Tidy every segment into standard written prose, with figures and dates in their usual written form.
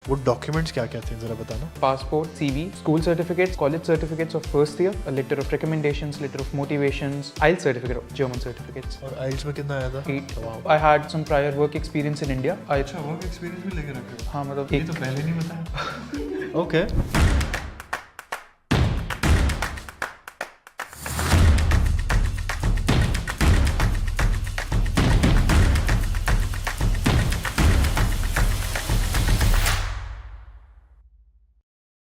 वो डॉक्यूमेंट्स क्या क्या थे जरा बताना। Passport, CV, school certificates, college certificates of first year, a letter of recommendations, letter of motivations, IELTS certificate, German certificates. और आइल्स में कितना आया था? 8. I had some prior work experience in India. अच्छा, वर्क एक्सपीरियंस भी लेके रखे हो? हाँ मतलब ये तो पहले नहीं बताया। ओके।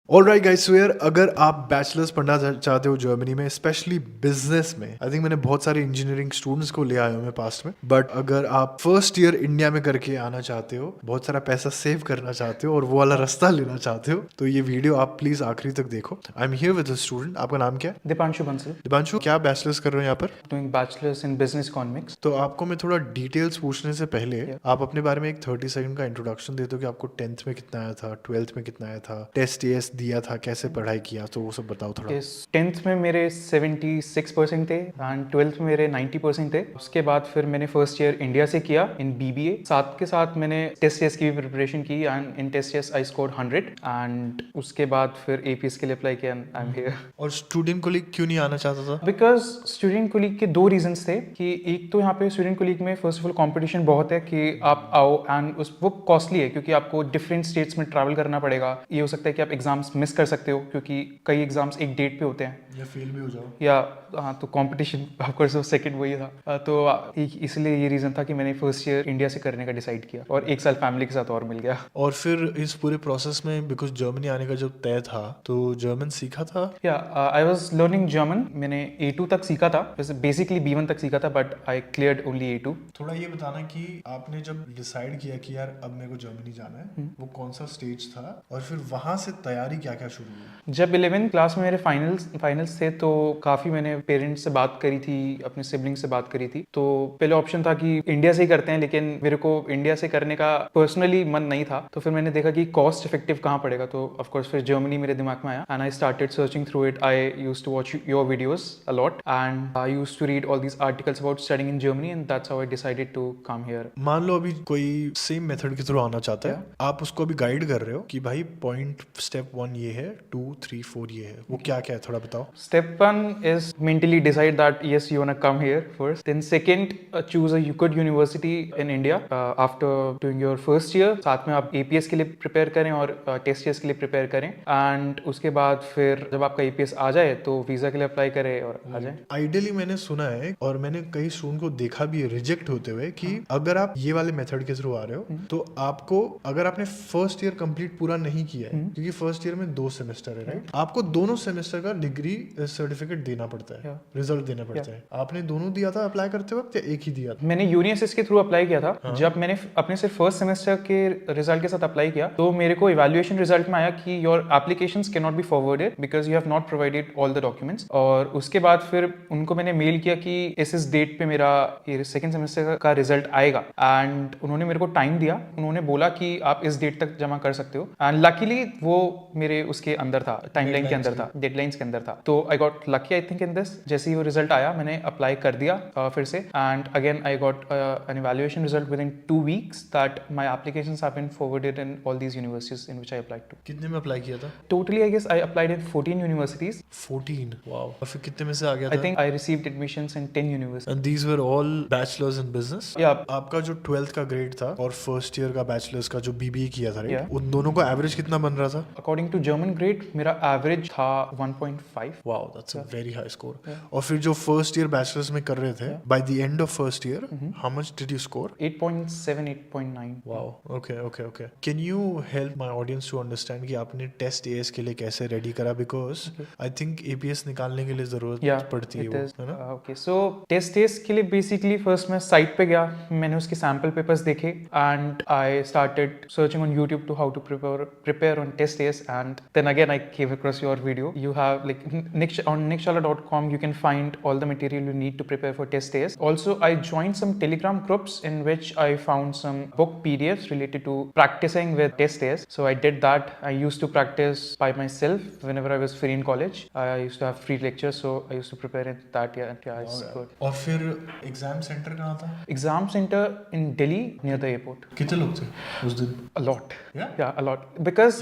ऑलराइट गाइस, सो यार अगर आप बैचलर्स पढ़ना चाहते हो जर्मनी में, स्पेशली बिजनेस में, आई थिंक मैंने बहुत सारे इंजीनियरिंग स्टूडेंट्स को ले आया हूँ मैं पास्ट में, बट अगर आप फर्स्ट ईयर इंडिया में करके आना चाहते हो, बहुत सारा पैसा सेव करना चाहते हो और वो वाला रास्ता लेना चाहते हो, तो ये वीडियो आप प्लीज आखिरी तक देखो। आई am here with a student. आपका नाम क्या है? Dipanshu Bansal, दिपांशु, क्या बैचलर्स कर रहे हो यहाँ पर? doing bachelor's in business economics. तो आपको मैं थोड़ा डिटेल्स पूछने से पहले आप अपने बारे में एक 30 सेकंड का इंट्रोडक्शन दे दो कि आपको 10th में कितना आया था, 12th में कितना आया था, टेस्ट टेस्ट दिया था, कैसे पढ़ाई किया, तो वो सब बताओ थोड़ा। Yes, 10th में मेरे 76% थे एंड 12th में मेरे 90% थे। उसके बाद फिर मैंने फर्स्ट ईयर इंडिया से किया इन BBA। साथ के साथ मैंने टेस्ट टेस्ट की भी प्रिपरेशन की and in test test I score 100 and उसके बाद फिर APS के लिए अप्लाई किया एंड आई एम हियर। और स्टूडेंट कोलीग क्यों नहीं आना चाहता था? बिकॉज स्टूडेंट कोलीग के दो रीजंस थे कि एक तो यहाँ पे स्टूडेंट कोलीग में फर्स्ट ऑफ ऑल कंपटीशन बहुत है कि आप आओ एंड उस वो कॉस्टली है क्योंकि आपको डिफरेंट स्टेट्स में ट्रैवल करना पड़ेगा। ये हो सकता है कि आप एग्जाम्स मिस कर सकते हो क्योंकि कई एग्जाम्स एक डेट पे होते हैं या फेल भी हो जाओ। या हाँ, तो कंपटीशन ऑफकोर्स सेकंड वही था। तो इसलिए ये रीज़न था कि मैंने फर्स्ट ईयर इंडिया से करने का डिसाइड किया और एक साल फैमिली के साथ और मिल गया। और फिर इस पूरे प्रोसेस में बिकॉज जर्मनी आने का जब तय था तो जर्मन सीखा था? या आई वाज लर्निंग जर्मन। मैंने A2 तक सीखा था, वैसे बेसिकली B1 तक सीखा था but I cleared only A2। थोड़ा ये बताना कि आपने जब डिसाइड किया कि यार अब मेरे को जर्मनी जाना है, वो कौन सा स्टेज था और फिर वहां से तैयारी क्या क्या शुरू हुई? जब 11th क्लास में मेरे फाइनल्स थे तो काफ़ी मैंने पेरेंट्स से बात करी थी, अपने सिबलिंग से बात करी थी। तो पहले ऑप्शन था कि इंडिया से ही करते हैं, लेकिन मेरे को इंडिया से करने का पर्सनली मन नहीं था। तो फिर मैंने देखा कि कॉस्ट इफेक्टिव कहाँ पड़ेगा, तो ऑफकोर्स फिर जर्मनी मेरे दिमाग में आया and I started searching through it. I used to watch your videos a lot and I used to read all these articles about studying in Germany and that's how I decided to come here. मान लो अभी कोई same method के through आना चाहता है, आप उसको अभी गाइड कर रहे हो कि भाई पॉइंट स्टेप 1 ये है, 2 3 4 ये है, वो क्या क्या है थोड़ा बताओ। Step one is mentally decide that yes, you wanna come here first. Then second, choose a good university in India after doing your first year. साथ में आप APS के लिए प्रिपेयर करें और टेस्ट के लिए प्रिपेयर करें एंड उसके बाद फिर जब आपका APS आ जाए तो वीजा के लिए अप्लाई करें और आ जाए। आइडियली मैंने सुना है और मैंने कई स्टूडेंट को देखा भी रिजेक्ट होते हुए कि अगर आप ये वाले मेथड के थ्रू आ रहे हो तो आपको, अगर आपने फर्स्ट ईयर कंप्लीट पूरा नहीं किया है, क्योंकि फर्स्ट ईयर में 2 सेमेस्टर है राइट, आपको दोनों सेमेस्टर का डिग्री सर्टिफिकेट देना पड़ता है, रिजल्ट देना पड़ता है। आपने दोनों दिया था अप्लाई करते वक्त या एक ही दिया था? मैंने यूनिएसएस के थ्रू अप्लाई किया था। जब मैंने अपने सिर्फ फर्स्ट सेमेस्टर के रिजल्ट के साथ अप्लाई किया तो मेरे को इवैल्यूएशन रिजल्ट में आया कि your applications can not be forwarded because you have not provided all the documents. और उसके बाद फिर उनको मैंने मेल किया कि इस डेट पे मेरा ये सेकंड सेमेस्टर का रिजल्ट आएगा एंड उन्होंने मेरे को टाइम दिया। उन्होंने बोला कि आप इस डेट तक जमा कर सकते हो एंड लकीली वो मेरे उसके अंदर था, टाइमलाइन के अंदर था, डेडलाइंस के अंदर था। तो I got lucky I think in this. जैसे ही वो रिजल्ट आया मैंने अप्लाई कर दिया फिर से and again I got an evaluation result within 2 weeks that my applications have been forwarded in all these universities in which I applied to. कितने में अप्लाई किया था? Totally I guess I applied in 14 universities. 14? Wow. और फिर कितने में से आ गया था? I think I received admissions in 10 universities. And these were all bachelors in business? या आपका जो 12th का ग्रेड था और फर्स्ट ईयर का बैचलर्स का जो BBA किया था राइट, Yeah. उन दोनों का एवरेज कितना बन रहा था? अकॉर्डिंग टू जर्मन ग्रेड मेरा एवरेज था 1.5। Wow, that's a very high score. और फिर जो फर्स्ट ईयर बैचलर्स में कर रहे थे, by the end of first year how much did you score? 8.7 8.9। Wow, okay okay okay. Can you help my audience to understand कि आपने test AS के लिए कैसे रेडी करा? बिकॉज आई थिंक APS निकालने के लिए जरूरत पड़ती है वो, है ना? ओके, सो टेस्ट के लिए बेसिकली फर्स्ट मैं साइट पे गया, मैंने उसके सैंपल पेपर्स देखे and I started searching on YouTube to how to prepare on test and then again I came across your video. You have like on nickshala.com you can find all the material you need to prepare for test days. Also, I joined some Telegram groups in which I found some book PDFs related to practicing with test days. So I did that. I used to practice by myself whenever I was free in college. I used to have free lectures, so I used to prepare in that. Yeah, it's good. और फिर exam centre कहाँ था? Exam center in Delhi near the airport. कितने लोग थे उस दिन? A lot. Yeah? Yeah, a lot. Because,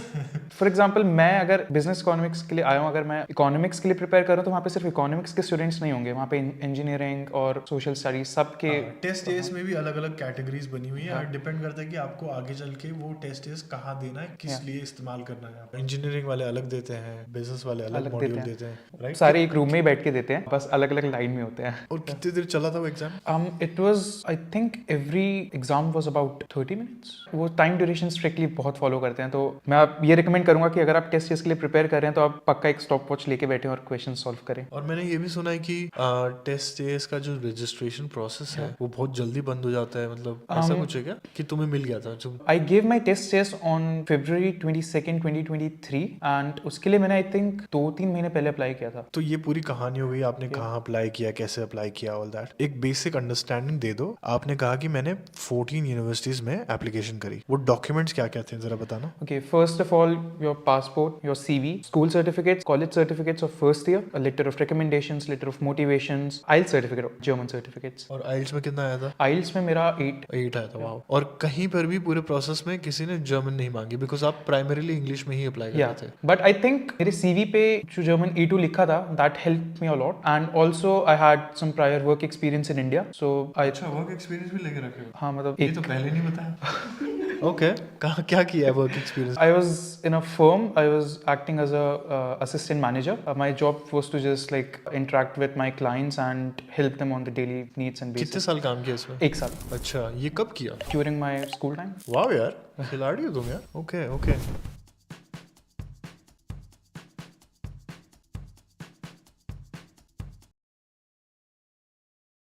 for example, मैं अगर business economics के लिए आया हूँ, अगर मैं economics के लिए prepare कर रहा हूँ तो वहाँ पे सिर्फ economics के students नहीं होंगे, वहाँ पे engineering और social studies सबके टेस्ट डेज में भी अलग अलग कैटेगरीज बनी हुई है, डिपेंड करता है कि आपको आगे चल के वो टेस्ट डेज कहाँ देना है, किस लिए इस्तेमाल करना है। इंजीनियरिंग वाले अलग देते हैं, बिजनेस वाले अलग मॉड्यूल देते हैं, राइट? सारे एक रूम में ही बैठ के देते हैं, बस अलग अलग लाइन में होते हैं। और कितनी देर चला था वो exam? It was, I think every exam was about 30 minutes. वो टाइम ड्यूरेशन स्ट्रिक्टली बहुत फॉलो करते हैं, तो मैं आप ये रिकमेंड करूंगा कि अगर आप टेस्ट के लिए प्रिपेयर कर रहे हैं तो आप पक्का एक स्टॉप वॉच लेके बैठे और क्वेश्चन सॉल्व करें। और मैंने ये भी सुना है कि टेस्ट डेज का जो रजिस्ट्रेशन प्रोसेस है वो बहुत जल्दी बंद हो जाता है, मतलब ऐसा कुछ है क्या कि तुम्हें मिल गया था? I gave my test test on February 22nd, 2023 and उसके लिए मैंने आई थिंक 2-3 महीने पहले अप्लाई किया था। तो ये पूरी कहानी हो गई, आपने कहाँ अप्लाई किया, कैसे अप्लाई किया, ऑल दैट। एक बेसिक अंडरस्टैंडिंग दे दो। आपने कहा कि मैंने 14 यूनिवर्सिटीज में एप्लीकेशन करी, वो डॉक्यूमेंट्स क्या क्या थे जरा बताना। Okay, first of all, your passport, your CV, school certificates, college certificates of first year, a letter of recommendations, letter of motivations, IELTS certificate, German certificates. और आइल्स में कितना आया था? IELTS में मेरा 8 आया था। वाओ। और कहीं पर भी पूरे प्रोसेस में किसी ने जर्मन नहीं मांगी, बिकॉज आप प्राइमरीली इंग्लिश में ही अप्लाई कर Yeah, रहे थे। but I think मेरे CV पे जो German A2 लिखा था, that helped me a lot, and also I had some prior work experience in India, so I अच्छा, वर्क एक्सपीरियंस भी लेके रखे हो? हाँ मतलब ये एक तो पहले नहीं बताया। ओके, कहाँ क्या किया है work experience? I was in a firm. I was acting as a assistant manager. My job was to just like interact with my clients and help them on the daily needs and कितने basis. साल काम किया इसमें? 1 साल अच्छा, ये कब किया? during my school time. वाह यार, खिलाड़ी हो तुम यार। Okay okay.